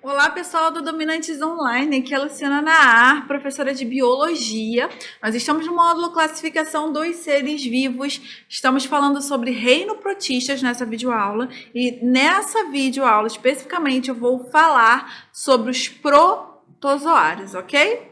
Olá, pessoal do Dominantes Online, aqui é a Luciana Naar, professora de Biologia. Nós estamos no módulo Classificação dos Seres Vivos. Estamos falando sobre reino protistas nessa videoaula. E nessa videoaula, especificamente, eu vou falar sobre os protozoários, ok?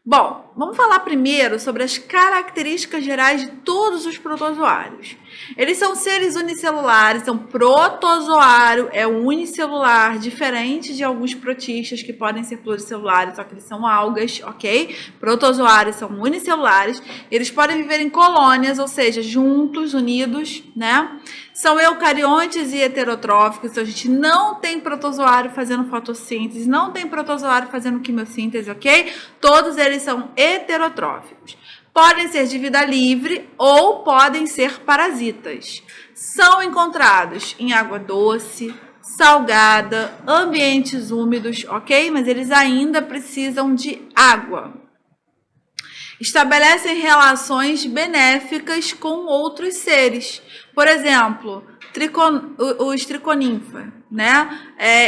Bom, vamos falar primeiro sobre as características gerais de todos os protozoários. Eles são seres unicelulares, são protozoário, é unicelular, diferente de alguns protistas que podem ser pluricelulares, só que eles são algas, ok? Protozoários são unicelulares, eles podem viver em colônias, ou seja, juntos, unidos, né? São eucariontes e heterotróficos, então a gente não tem protozoário fazendo fotossíntese, não tem protozoário fazendo quimiossíntese, ok? Todos eles são heterotróficos. Podem ser de vida livre ou podem ser parasitas. São encontrados em água doce, salgada, ambientes úmidos, ok? Mas eles ainda precisam de água. Estabelecem relações benéficas com outros seres. Por exemplo, os triconímfa, né?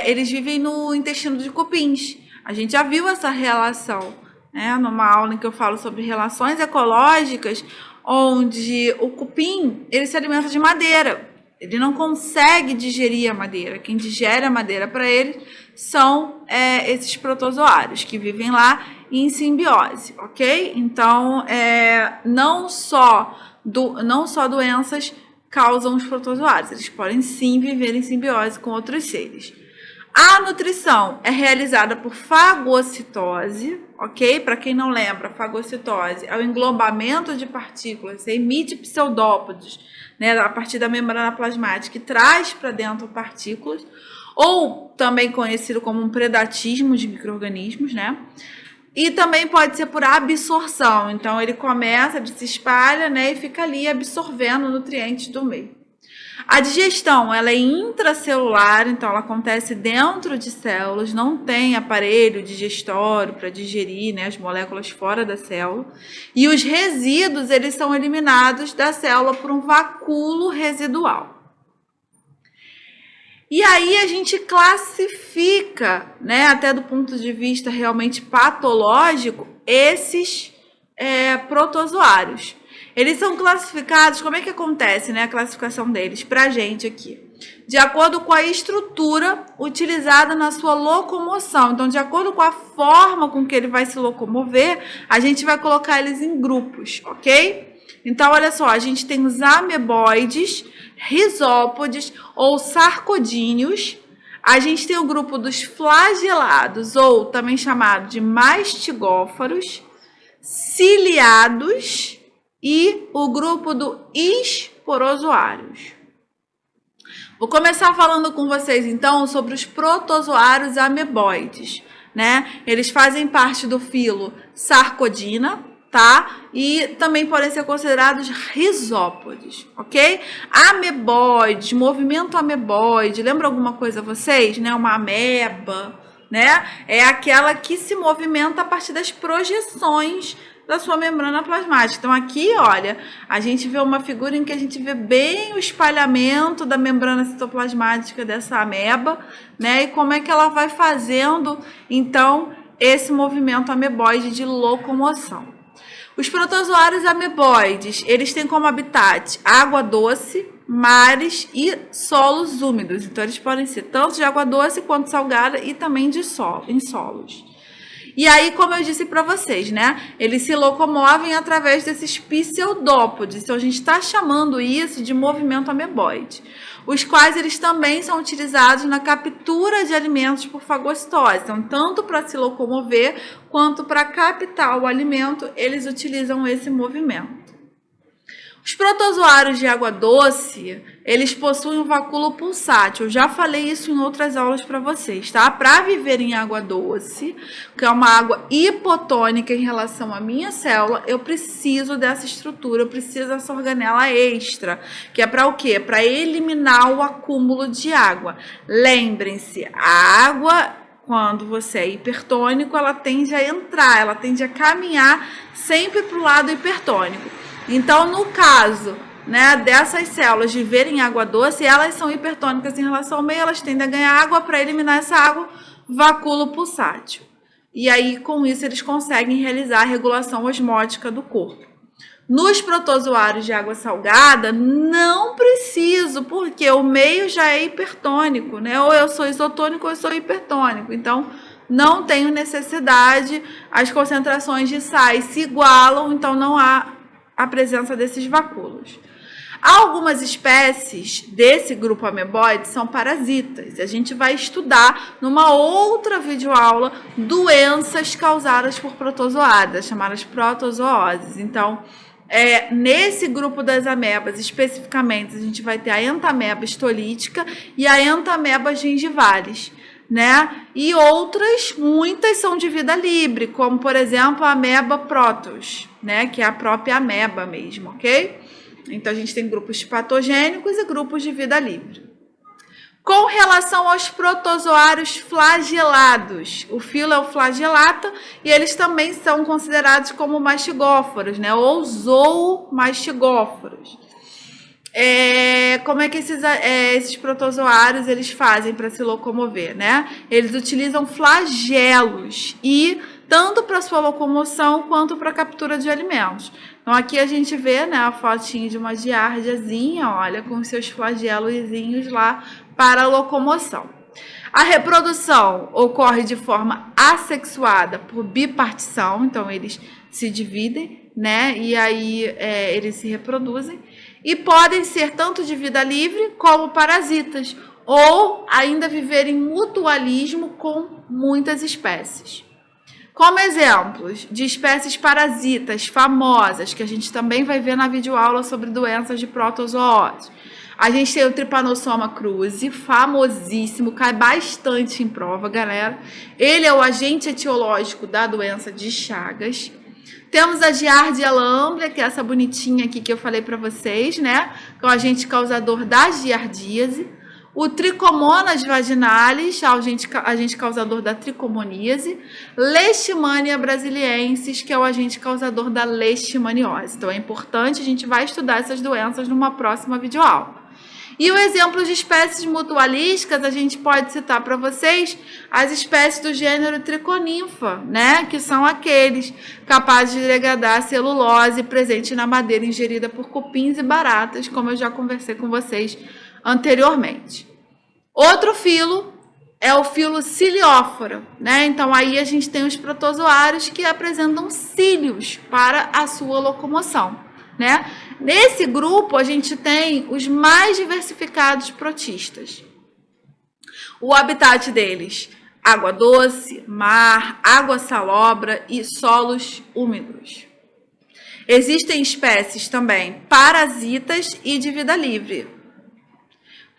Eles vivem no intestino de cupins. A gente já viu essa relação, né? Numa aula em que eu falo sobre relações ecológicas, onde o cupim ele se alimenta de madeira. Ele não consegue digerir a madeira. Quem digere a madeira para ele são esses protozoários que vivem lá em simbiose, ok? Então, não só doenças causam os protozoários, eles podem sim viver em simbiose com outros seres. A nutrição é realizada por fagocitose, ok? Para quem não lembra, fagocitose é o englobamento de partículas, você emite pseudópodos, né, a partir da membrana plasmática e traz para dentro partículas, ou também conhecido como um predatismo de micro-organismos, né? E também pode ser por absorção, então ele se espalha, né, e fica ali absorvendo nutrientes do meio. A digestão, ela é intracelular, então ela acontece dentro de células, não tem aparelho digestório para digerir, né, as moléculas fora da célula. E os resíduos, eles são eliminados da célula por um vacúolo residual. E aí a gente classifica, né, até do ponto de vista realmente patológico, esses protozoários. Eles são classificados, como é que acontece, né, a classificação deles para a gente aqui? De acordo com a estrutura utilizada na sua locomoção. Então, de acordo com a forma com que ele vai se locomover, a gente vai colocar eles em grupos, ok? Então, olha só, a gente tem os ameboides, risópodes ou sarcodíneos. A gente tem o grupo dos flagelados, ou também chamado de mastigófaros, ciliados e o grupo do esporozoários. Vou começar falando com vocês, então, sobre os protozoários ameboides, né? Eles fazem parte do filo Sarcodina, tá? E também podem ser considerados risópodes, ok? Ameboides, movimento ameboide, lembra alguma coisa a vocês, né? Uma ameba, né? É aquela que se movimenta a partir das projeções da sua membrana plasmática. Então aqui, olha, a gente vê uma figura em que a gente vê bem o espalhamento da membrana citoplasmática dessa ameba, né? E como é que ela vai fazendo, então, esse movimento ameboide de locomoção. Os protozoários ameboides, eles têm como habitat água doce, mares e solos úmidos. Então, eles podem ser tanto de água doce quanto salgada e também em solos. E aí, como eu disse para vocês, né? Eles se locomovem através desses pseudópodes. Então, a gente está chamando isso de movimento ameboide. Os quais eles também são utilizados na captura de alimentos por fagocitose. Então, tanto para se locomover quanto para captar o alimento, eles utilizam esse movimento. Os protozoários de água doce, eles possuem um vacúolo pulsátil. Eu já falei isso em outras aulas para vocês, tá? Para viver em água doce, que é uma água hipotônica em relação à minha célula, eu preciso dessa estrutura, eu preciso dessa organela extra, que é para o quê? Para eliminar o acúmulo de água. Lembrem-se, a água, quando você é hipertônico, ela tende a entrar, ela tende a caminhar sempre para o lado hipertônico. Então, no caso, né, dessas células viverem em água doce, elas são hipertônicas em relação ao meio, elas tendem a ganhar água para eliminar essa água vacúolo pulsátil. E aí, com isso, eles conseguem realizar a regulação osmótica do corpo. Nos protozoários de água salgada, não preciso, porque o meio já é hipertônico, né? Ou eu sou isotônico ou eu sou hipertônico. Então, não tenho necessidade, as concentrações de sais se igualam, então não há a presença desses vacúolos. Algumas espécies desse grupo ameboide são parasitas. A gente vai estudar numa outra videoaula doenças causadas por protozoários, chamadas protozooses. Então, nesse grupo das amebas, especificamente, a gente vai ter a entameba histolítica e a entameba gingivalis, né? E outras, muitas são de vida livre, como, por exemplo, a ameba protos, né? Que é a própria ameba mesmo, ok? Então, a gente tem grupos patogênicos e grupos de vida livre. Com relação aos protozoários flagelados, o filo é o flagelata e eles também são considerados como mastigóforos, né? Ou zoomastigóforos. Como é que esses protozoários eles fazem para se locomover, né? Eles utilizam flagelos e tanto para sua locomoção quanto para a captura de alimentos. Então, aqui a gente vê, né, a fotinha de uma giardiazinha, olha, com seus flagelozinhos lá para a locomoção. A reprodução ocorre de forma assexuada por bipartição, então eles se dividem, né, e aí eles se reproduzem. E podem ser tanto de vida livre como parasitas, ou ainda viver em mutualismo com muitas espécies. Como exemplos de espécies parasitas famosas, que a gente também vai ver na videoaula sobre doenças de protozoóticos, a gente tem o Trypanosoma cruzi, famosíssimo, cai bastante em prova, galera. Ele é o agente etiológico da doença de Chagas. Temos a Giardia lamblia, que é essa bonitinha aqui que eu falei para vocês, né? Que é o agente causador da giardíase. O Trichomonas vaginalis, agente causador da tricomoníase. Leishmania brasiliensis, que é o agente causador da leishmaniose. Então, é importante, a gente vai estudar essas doenças numa próxima videoaula. E o exemplo de espécies mutualísticas, a gente pode citar para vocês as espécies do gênero Triconinfa, né? Que são aqueles capazes de degradar a celulose presente na madeira ingerida por cupins e baratas, como eu já conversei com vocês anteriormente. Outro filo é o filo ciliófora, né? Então, aí a gente tem os protozoários que apresentam cílios para a sua locomoção, né? Nesse grupo, a gente tem os mais diversificados protistas. O habitat deles, água doce, mar, água salobra e solos úmidos. Existem espécies também parasitas e de vida livre.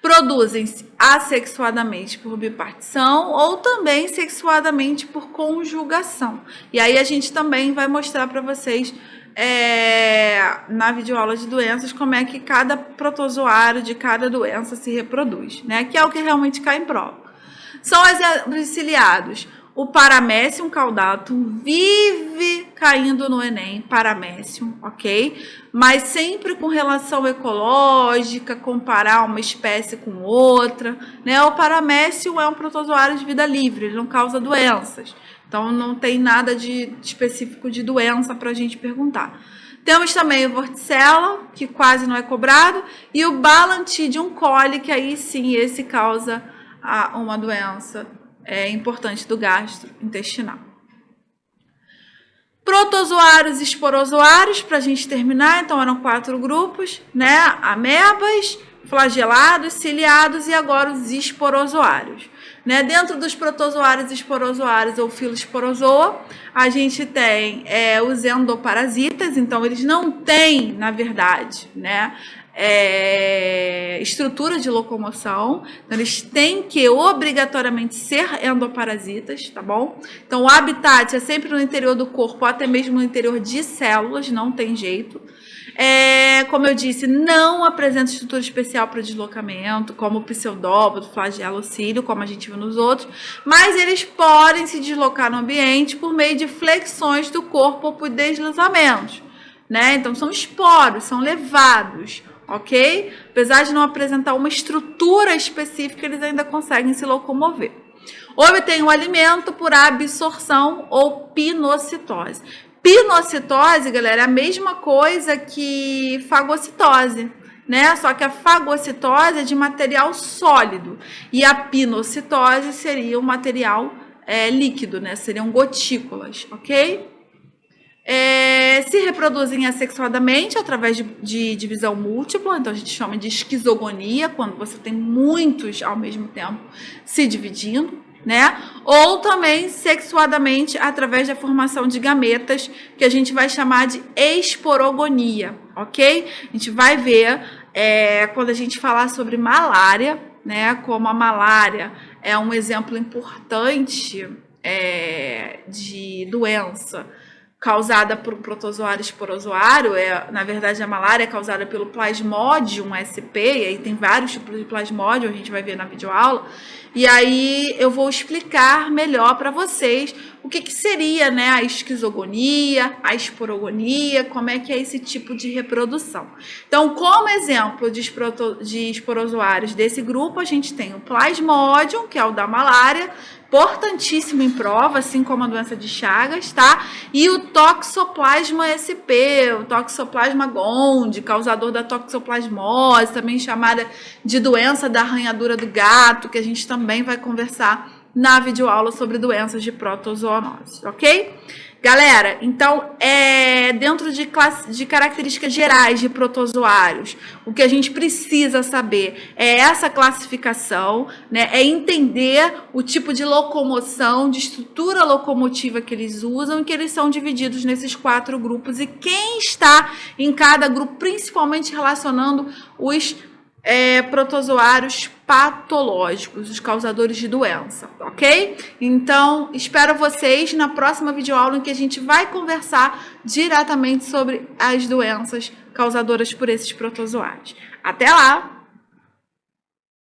Produzem-se assexuadamente por bipartição ou também sexuadamente por conjugação. E aí a gente também vai mostrar para vocês na videoaula de doenças como é que cada protozoário de cada doença se reproduz, né? Que é o que realmente cai em prova. São exemplos ciliados. O Paramecium caudatum vive caindo no Enem, Paramecium, ok? Mas sempre com relação ecológica, comparar uma espécie com outra, né? O Paramecium é um protozoário de vida livre, ele não causa doenças. Então, não tem nada de específico de doença para a gente perguntar. Temos também o Vorticella, que quase não é cobrado, e o Balantidium coli, que aí sim, esse causa uma doença importante do gastrointestinal. Protozoários e esporozoários, para a gente terminar, então eram 4 grupos, né? Amebas, flagelados, ciliados e agora os esporozoários. Né? Dentro dos protozoários e esporozoários ou filosporozoa, a gente tem os endoparasitas, então eles não têm, na verdade, né, estrutura de locomoção, então eles têm que obrigatoriamente ser endoparasitas, tá bom? Então o habitat é sempre no interior do corpo, ou até mesmo no interior de células, não tem jeito. Como eu disse, não apresenta estrutura especial para deslocamento, como o pseudópodo, flagelo, cílio, como a gente viu nos outros, mas eles podem se deslocar no ambiente por meio de flexões do corpo ou por deslizamentos, né? Então são esporos, são levados, ok? Apesar de não apresentar uma estrutura específica, eles ainda conseguem se locomover. Obtém o alimento por absorção ou pinocitose. Pinocitose, galera, é a mesma coisa que fagocitose, né? Só que a fagocitose é de material sólido e a pinocitose seria um material líquido, né? Seriam gotículas, ok? Se reproduzem assexuadamente através de divisão múltipla, então a gente chama de esquizogonia, quando você tem muitos ao mesmo tempo se dividindo, né? Ou também sexuadamente através da formação de gametas, que a gente vai chamar de esporogonia, ok? A gente vai ver quando a gente falar sobre malária, né? Como a malária é um exemplo importante de doença causada por um protozoário esporozoário, na verdade a malária é causada pelo Plasmodium sp, e aí tem vários tipos de Plasmodium, a gente vai ver na videoaula, e aí eu vou explicar melhor para vocês o que seria, né, a esquizogonia, a esporogonia, como é que é esse tipo de reprodução. Então, como exemplo de esporozoários desse grupo, a gente tem o Plasmodium, que é o da malária, importantíssimo em prova, assim como a doença de Chagas, tá? E o Toxoplasma sp, o Toxoplasma gondii, causador da toxoplasmose, também chamada de doença da arranhadura do gato, que a gente também vai conversar na videoaula sobre doenças de protozoonose, ok? Galera, então, dentro de características gerais de protozoários, o que a gente precisa saber é essa classificação, né? É entender o tipo de locomoção, de estrutura locomotiva que eles usam e que eles são divididos nesses 4 grupos e quem está em cada grupo, principalmente relacionando os protozoários patológicos, os causadores de doença, ok? Então, espero vocês na próxima videoaula em que a gente vai conversar diretamente sobre as doenças causadoras por esses protozoários. Até lá!